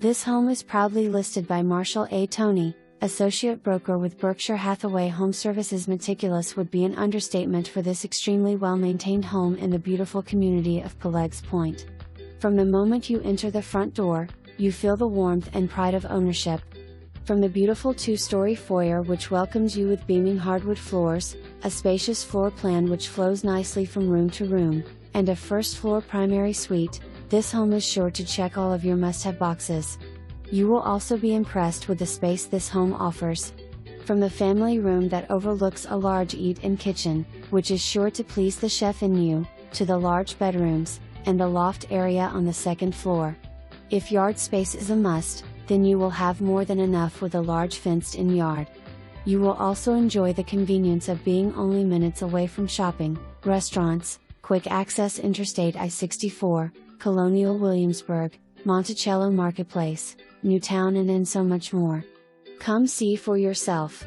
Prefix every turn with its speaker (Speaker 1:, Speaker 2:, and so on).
Speaker 1: This home is proudly listed by Marshall A. Toney, associate broker with Berkshire Hathaway Home Services. Meticulous would be an understatement for this extremely well-maintained home in the beautiful community of Pelegs Point. From the moment you enter the front door, you feel the warmth and pride of ownership. From the beautiful two-story foyer which welcomes you with beaming hardwood floors, a spacious floor plan which flows nicely from room to room, and a first-floor primary suite, this home is sure to check all of your must-have boxes. You will also be impressed with the space this home offers. From the family room that overlooks a large eat-in kitchen, which is sure to please the chef in you, to the large bedrooms, and the loft area on the second floor. If yard space is a must, then you will have more than enough with a large fenced-in yard. You will also enjoy the convenience of being only minutes away from shopping, restaurants, quick access Interstate I-64, Colonial Williamsburg, Monticello Marketplace, Newtown, and so much more. Come see for yourself.